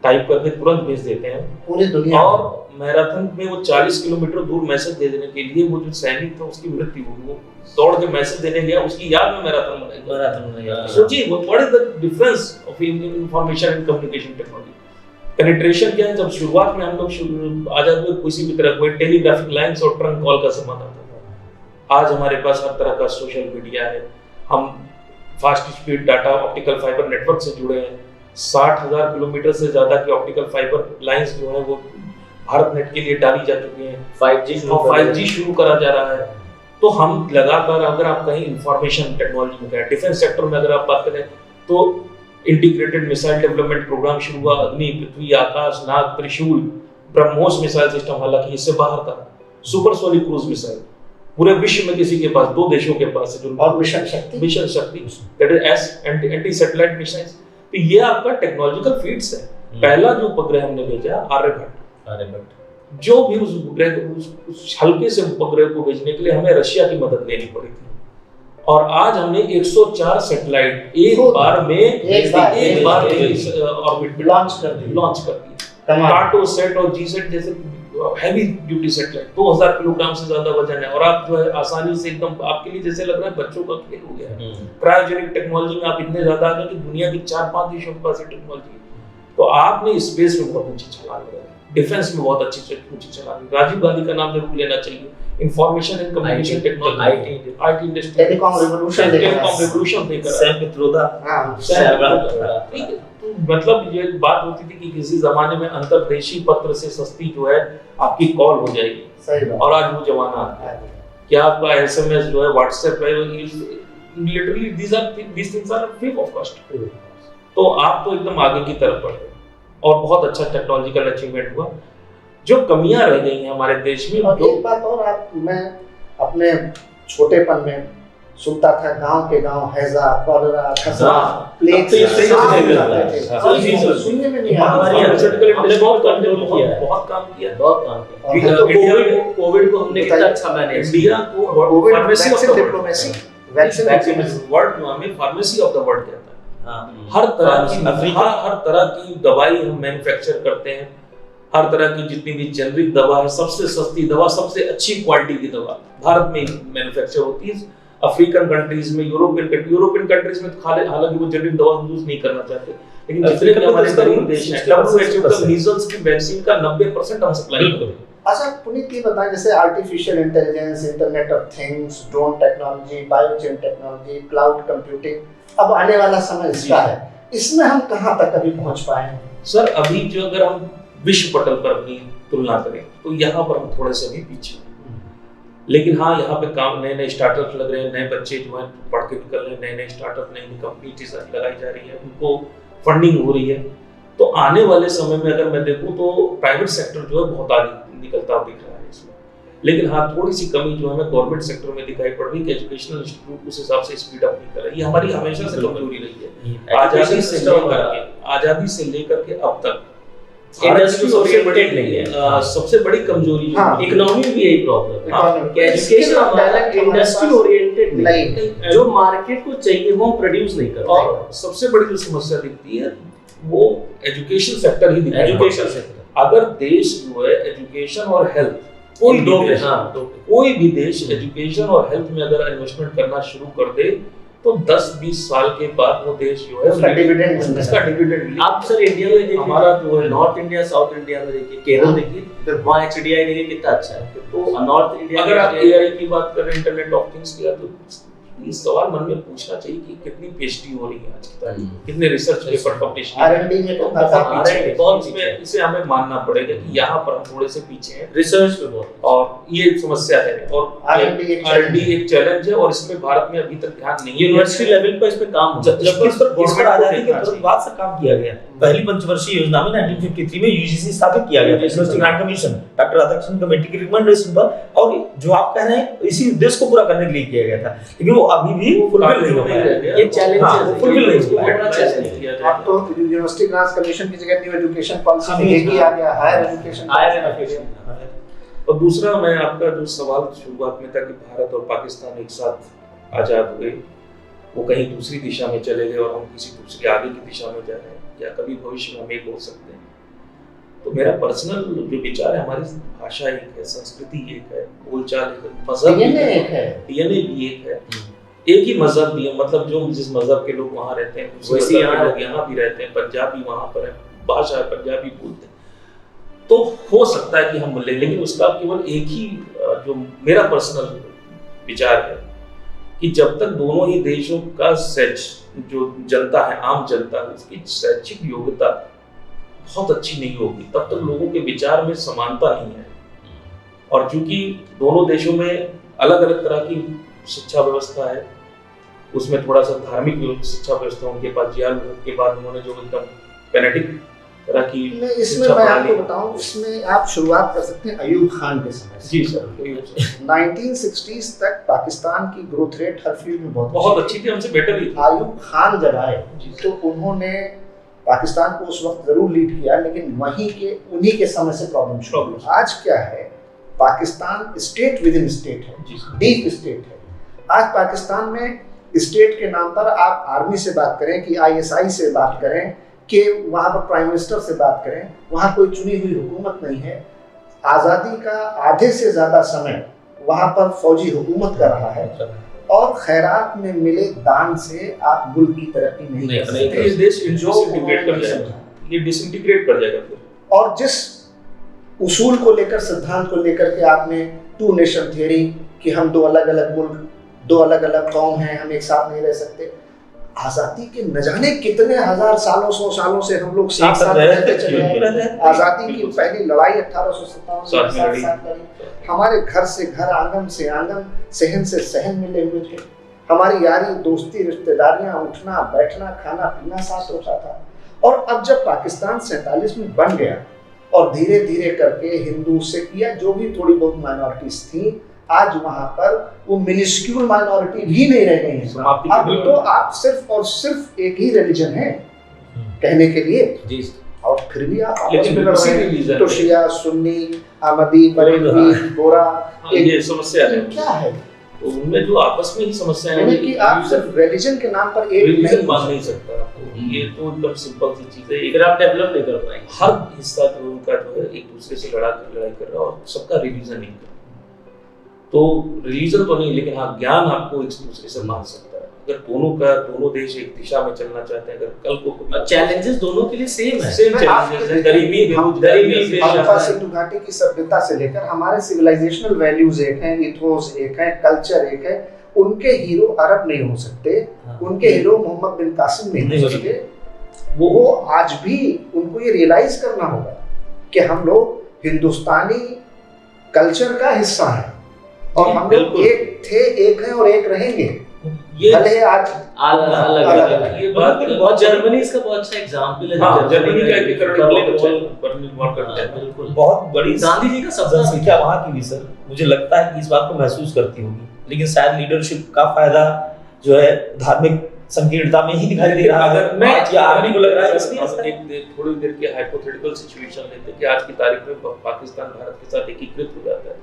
टाइप करके तुरंत भेज देते हैं पूरी दुनिया। और मैराथन में वो 40 किलोमीटर दूर मैसेज दे देने के लिए वो जो सैनिक था उसकी मृत्यु हुई, वो दौड़ के मैसेज देने गया, उसकी याद में मैराथन बनाया। सोचिए what is the difference of information and communication technology. Penetration क्या है? जब शुरुआत में हम लोग आजाद हुए, किसी भी तरह कोई टेलीग्राफिक लाइंस और ट्रंक कॉल का जमाना था। आज हमारे पास हर तरह का सोशल मीडिया है, हम fast speed data optical fibre network से जुड़े हैं। 60,000 किलोमीटर से ज्यादा की ऑप्टिकल फाइबर लाइंस जो है वो भारत नेट के लिए डाली जा चुकी हैं। 5G शुरू करा जा रहा है। तो हम लगातार, अगर आप कहीं इंफॉर्मेशन टेक्नोलॉजी में कहें, डिफेंस सेक्टर में अगर आप बात करें तो इंटीग्रेटेड मिसाइल डेवलपमेंट प्रोग्राम शुरू हुआ। अग्नि, पृथ्वी, आकाश, नाग, त्रिशूल, ब्रह्मोस मिसाइल सिस्टम, हालांकि इससे बाहर था। सुपरसोनिक क्रूज मिसाइल पूरे विश्व में किसी के पास, 2 देशों के पास है। जो और मिशन शक्ति that is anti satellite missiles. तो ये आपका टेक्नोलॉजिकल फीट्स है। पहला जो उपग्रह हमने भेजा आर्यभट्ट, जो भी उस उपग्रह उस हल्के से उपग्रह को भेजने के लिए हमें रशिया की मदद लेनी पड़ी थी। और आज हमने 104 सैटेलाइट एक बार में ऑर्बिट में लॉन्च कर दी। कार्टोसैट और जीसैट जैसे हैवी ड्यूटी सैटेलाइट 2000 किलोग्राम से ज्यादा वजन है। और आप जो है आसानी से एकदम, आपके लिए जैसे लग रहा है बच्चों का खेल हो गया है। क्रायोजेनिक टेक्नोलॉजी में आप इतने ज्यादा आ गए कि दुनिया की 4-5 देशों के पास टेक्नोलॉजी है। तो आपने स्पेस में बहुत ऊंची छलांग लगाई, डिफेंस में बहुत अच्छी ऊंची छलांग। राजीव गांधी का नाम जरूर लेना चाहिए। Information and communication technology, IT industry, telecom revolution देकर सैम पित्रोदा। मतलब ये बात होती थी कि किसी जमाने में अंतरदेशीय पत्र से सस्ती जो है आपकी कॉल हो जाएगी, और आज वो जमाना आ गया। क्या आपका SMS जो है, WhatsApp है, literally these things are free of cost। तो आप तो एकदम आगे की तरफ बढ़ गए और बहुत अच्छा टेक्नोलॉजिकल अचीवमेंट हुआ। जो कमियां रह गई हैं हमारे देश में, और एक बात और, मैं अपने छोटेपन में सुनता था, गांव के गांव हैजा, कॉलरा, खसरा, प्लेग सुनने में नहीं बहुत काम किया। कोविड को हमने कितना अच्छा मैनेज, इंडिया को फार्मेसी ऑफ डिप्लोमेसी, वर्ल्ड में हमें फार्मेसी ऑफ द वर्ल्ड कहता है। हर तरह की दवाई हम मैन्युफैक्चर करते हैं, हर तरह की जितनी भी जेनरिक दवा है, सबसे सस्ती दवा, सबसे अच्छी क्वालिटी की दवा भारत में मैन्युफैक्चर होती है। अफ्रीकन कंट्रीज में, यूरोपियन कंट्रीज में हालांकि वो जेनरिक दवा यूज नहीं करना चाहते, लेकिन जितने भी हमारे गरीब देश हैं, WHO का मीजल्स की वैक्सीन का 90% हम सप्लाई करते हैं। अच्छा पुनीत, ये बताएं, जैसे artificial intelligence, internet of things, drone technology, blockchain technology, cloud computing, अब आने वाला समय इसका है, इसमें हम कहां तक अभी पहुंच पाए हैं? सर अभी जो अगर हम विश्व पटल पर अपनी तुलना करें तो यहाँ पर हम थोड़े से भी पीछे हैं, लेकिन हाँ यहाँ पे काम, नए नए स्टार्टअप लग रहे हैं, नए बच्चे जो है पढ़ के निकल रहे हैं, नए नए स्टार्टअप, नई नई कंपनी लगाई जा रही है, उनको फंडिंग हो रही है। तो आने वाले समय में अगर मैं देखूँ तो प्राइवेट सेक्टर जो है बहुत आगे निकलता दिख रहा है इसमें, लेकिन हाँ थोड़ी सी कमी जो हमें गवर्नमेंट सेक्टर में दिखाई पड़ रही है कि एजुकेशनल इंस्टीट्यूट उस हिसाब से स्पीड अप नहीं कर रही है। हमारी हमेशा से कमजोरी रही है, आजादी से लेकर के अब तक सबसे बड़ी कमजोरी इकोनॉमी भी यही प्रॉब्लम है कि एजुकेशन हमारा इंडस्ट्री ओरिएंटेड नहीं, जो मार्केट को चाहिए वो प्रोड्यूस नहीं कर। और सबसे बड़ी जो समस्या दिखती है वो एजुकेशन सेक्टर ही दिखता है। एजुकेशन सेक्टर, अगर देश जो है एजुकेशन और हेल्थ, कोई भी देश एजुकेशन और हेल्थ में अगर इन्वेस्टमेंट करना शुरू कर दे तो 10-20 साल के बाद वो देश जो है उसका डिविडेंड आप सर इंडिया में देखिए, हमारा जो है नॉर्थ इंडिया, साउथ इंडिया में देखिए, केरल देखिए, वहाँ HDI देखिए कितना अच्छा है। तो नॉर्थ इंडिया अगर आप AI की बात करें, इंटरनेट ऑफ थिंग्स की, तो इस सवाल मन में पूछना चाहिए कि कितनी PhD हो रही है आज की तारीख में, कितने रिसर्च पेपर पब्लिश किए R&D में तो बहुत पीछे, इसे हमें मानना पड़ेगा कि यहाँ पर हम थोड़े से पीछे हैं रिसर्च में बहुत, और ये समस्या है। और R&D एक चैलेंज है और इसमें भारत में अभी तक ध्यान नहीं है। यूनिवर्सिटी लेवल पर इस पे काम हो, जबकि इस पर आजादी के तुरंत बाद से काम किया गया। पहली पंचवर्षीय योजना में 1953 में UGC स्थापित किया गया, university grant commission, doctor Radhakrishnan committee की रिकमेंडेशन पर, और जो आप कह रहे हैं इसी उद्देश्य को पूरा करने के लिए किया गया था, लेकिन वो अभी भी फुलफिल नहीं हो पाया। ये चैलेंज है, फुलफिल नहीं हो पाया। अब तो यूनिवर्सिटी ग्रांट्स कमीशन की जगह न्यू एजुकेशन पॉलिसी में एक ही आ गया, हायर एजुकेशन। और दूसरा, मैं आपका जो सवाल शुरुआत में था कि भारत और पाकिस्तान एक साथ आजाद हुए, वो कहीं दूसरी दिशा में चले गए और हम किसी दूसरी आगे की दिशा में जा रहे हैं, क्या कभी भविष्य में हम एक हो सकते हैं? तो मेरा पर्सनल जो विचार है, हमारी भाषा एक है, संस्कृति एक है, बोलचाल एक है, मजहब एक है, डीएनए भी एक है, एक ही मजहब भी है, मतलब जो जिस मजहब के लोग वहाँ रहते हैं वैसे यहाँ भी रहते हैं, पंजाबी वहाँ पर है, भाषा पंजाबी बोलते हैं, तो हो सकता है कि हम मिले, लेकिन उसका केवल एक ही जो मेरा पर्सनल विचार है कि जब तक दोनों ही देशों का जो जनता है, आम जनता है, उसकी शैक्षिक योग्यता बहुत अच्छी नहीं होगी, तब तक लोगों के विचार में समानता नहीं है। और चूंकि दोनों देशों में अलग अलग तरह की शिक्षा व्यवस्था है, उसमें थोड़ा सा धार्मिक शिक्षा व्यवस्था उनके पास, जिया के बाद उन्होंने जो एकदम पेनेटिक तरह की इसमें मैं आपको बताऊं, इसमें आप शुरुआत कर सकते हैं अयूब खान के समय से। जी सर, 1960s तक पाकिस्तान की ग्रोथ रेट हर फील्ड में बहुत अच्छी थी, हमसे बेटर ही। अयूब खान जब आए तो उन्होंने पाकिस्तान को उस वक्त जरूर लीड किया, लेकिन उन्हीं के समय से प्रॉब्लम शुरू हुई। आज क्या है, Pakistan state with in state है, डीप स्टेट है। आज पाकिस्तान में स्टेट के नाम पर आप आर्मी से बात करें कि ISI से बात करें कि वहाँ पर प्राइम मिनिस्टर से बात करें, वहाँ कोई चुनी हुई हुकूमत नहीं है। आज़ादी का आधे से ज़्यादा समय वहाँ पर फौजी हुकूमत कर रहा है, और खैरात में मिले दान से आप मुल्क की तरक्की नहीं कर सकते। ये देश डिसइंटीग्रेट कर जाएगा, ये डिसइंटीग्रेट कर जाएगा फिर। और जिस उसूल को लेकर, सिद्धांत को लेकर के आपने टू नेशन थियरी कि हम दो अलग अलग मुल्क, दो अलग अलग कौम हैं, हम एक साथ नहीं रह सकते, आजादी के न जाने कितने हजार सालों 100 सालों से हम लोग साथ साथ रहते चले आए। आजादी की पहली लड़ाई 1857 में हमारे घर से घर, आंगन से आंगन, सहन से सहन मिले हुए थे। हमारी यारी दोस्ती रिश्तेदारियां, उठना बैठना खाना पीना साथ होता था। और अब जब पाकिस्तान 47 में बन गया और धीरे धीरे करके हिंदू, सिख या जो भी थोड़ी बहुत माइनॉरिटीज थी, आज वहां पर वो मिनिस्क्यूल माइनॉरिटी भी नहीं रह गई है। अब तो आप सिर्फ और सिर्फ एक ही रिलीजन है कहने के लिए जी, और फिर भी आप आपस में लड़ रहे हैं। तो शिया, सुन्नी, अहमदी, बरेलवी, गोरा, ये समस्या है। क्या है तो उनमें जो आपस में ही समस्या है कि आप सिर्फ रिलीजन के नाम पर एक नहीं मान नहीं सकता। ये तो एकदम सिंपल सी चीज है, अगर आप डेवलप नहीं कर पाएंगे। हर हिस्सा जो उनका जो है एक दूसरे से लड़ाई कर रहा है और सबका रिलीजन नहीं कर, तो रिलीजन तो नहीं, लेकिन हाँ ज्ञान आपको एक दूसरे से मान सकता है। अगर दोनों देश एक दिशा में चलना चाहते हैं, अगर कल को चैलेंजेस दोनों के लिए सेम है, सेम चैलेंजेस है, गरीबी, बेरोजगारी, अल्फा सिंधु घाटी की सभ्यता से लेकर हमारे सिविलाइजेशनल वैल्यूज एक हैं, इथोस एक है, कल्चर एक है। उनके हीरो अरब नहीं हो सकते, उनके हीरो मोहम्मद बिन कासिम नहीं हो सकते। वो आज भी उनको ये रियलाइज करना होगा कि हम लोग हिंदुस्तानी कल्चर का हिस्सा हैं और हम लोग एक थे, एक हैं और एक रहेंगे। ये भले आज अलग ये बात बहुत, जर्मनी इसका बहुत अच्छा एग्जांपल है। जर्मनी का एकीकरण करते हैं, बिल्कुल बहुत बड़ी गांधी जी का सपना संख्या वहां की भी सर मुझे लगता है कि इस बात को महसूस करती होगी, लेकिन शायद लीडरशिप का फायदा जो है धार्मिक संकीर्णता में ही दिखाई दे रहा है। मैं या आर्मी को लग रहा है एक थोड़ी देर की हाइपोथेटिकल सिचुएशन लेते हैं कि आज की तारीख में पाकिस्तान भारत के साथ एकीकृत हो जाता है,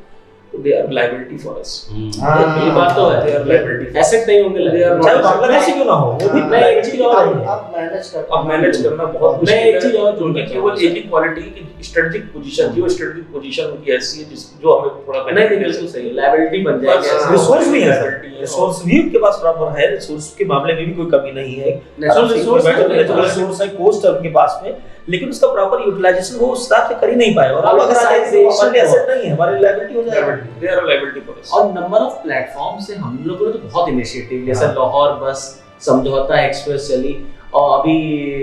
तो they are liability for us. ये बात तो है, दे आर लायबिलिटी, एसेट नहीं होंगे, चाहे बांग्लादेश क्यों ना हो, वो भी एक चीज और अब मैनेज करना बहुत मुश्किल है। एक चीज और जो केवल एक ही क्वालिटी की स्ट्रेटजिक पोजीशन थी, वो स्ट्रेटजिक पोजीशन उनकी ऐसी है जो हमें थोड़ा नहीं बिल्कुल सही, लायबिलिटी बन जाएगी। रिसोर्स भी है, रिसोर्स भी उनके पास प्रॉपर है, रिसोर्स के मामले में भी कोई कमी नहीं है। रिसोर्स है, कोस्ट है उनके पास में, लेकिन उसका प्रॉपर यूटिलाइजेशन वो उस हिसाब से कर ही नहीं पाए। और अब अगर हमारे एसेट नहीं है, हमारी लायबिलिटी हो जाएगी, they are liability for us. और नंबर ऑफ प्लेटफॉर्म से हम लोगों ने तो बहुत इनिशिएटिव लिया, जैसे लाहौर बस समझौता एक्सप्रेस चली, और अभी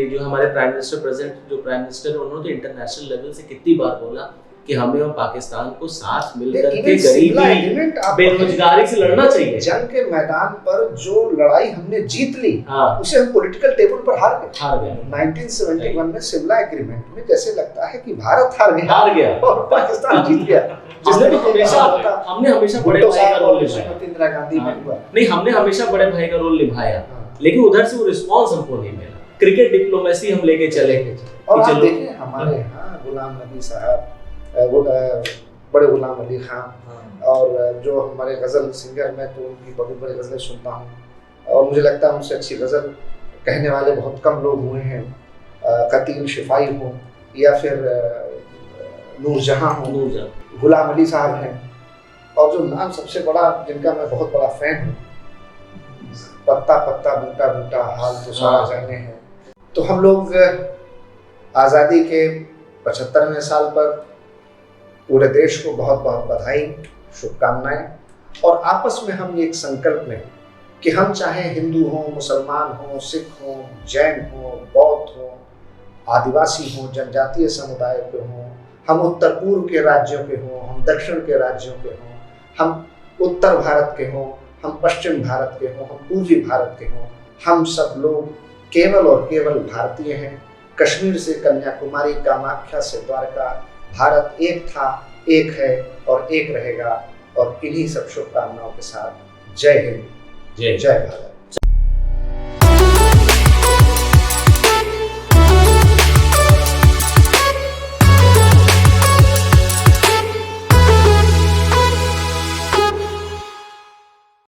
जो हमारे प्राइम मिनिस्टर प्रेजेंट जो प्राइम मिनिस्टर उन्होंने तो इंटरनेशनल लेवल से कितनी बार बोला कि हमें और पाकिस्तान को साथ मिलकर के गरीबी बेरोजगारी से लड़ना चाहिए। जंग के मैदान पर जो लड़ाई हमने जीत ली, उसे हम पॉलिटिकल टेबल पर हार गए। 1971 में शिमला एग्रीमेंट में जैसे लगता है कि भारत हार गया और पाकिस्तान जीत गया। हमने हमेशा बड़े भाई का रोल निभाया, इंदिरा गांधी में हुआ नहीं, हमने हमेशा बड़े भाई का रोल निभाया, लेकिन उधर से वो रिस्पांस हमको नहीं मिला। क्रिकेट डिप्लोमेसी हम लेके चले गए, और आप देखें हमारे यहाँ गुलाम नबी साहब, बड़े गुलाम अली खान, और जो हमारे गज़ल सिंगर, मैं तो उनकी बड़ी बड़ी गज़लें सुनता हूँ और मुझे लगता है उनसे अच्छी गज़ल कहने वाले बहुत कम लोग हुए हैं। कतील शिफाई हो या फिर नूरजहां हो, गुलाम अली साहब हैं, और जो नाम सबसे बड़ा जिनका मैं बहुत बड़ा फैन हूँ, पत्ता पत्ता बूटा बूटा हाल तो सारा जाने हैं। तो हम लोग आज़ादी के 75वें साल पर पूरे देश को बहुत बहुत बधाई, शुभकामनाएं, और आपस में हम एक संकल्प लें कि हम चाहे हिंदू हों, मुसलमान हों, सिख हों, जैन हों, बौद्ध हों, आदिवासी हों, जनजातीय समुदाय के हों, हम उत्तर पूर्व के राज्यों के हों, हम दक्षिण के राज्यों के हों, हम उत्तर भारत के हों, हम पश्चिम भारत के हों, हम पूर्वी भारत के हों, हम सब लोग केवल और केवल भारतीय हैं। कश्मीर से कन्याकुमारी, कामाख्या से द्वारका, भारत एक था, एक है और एक रहेगा। और इन्हीं सब शुभकामनाओं के साथ जय हिंद, जय भारत।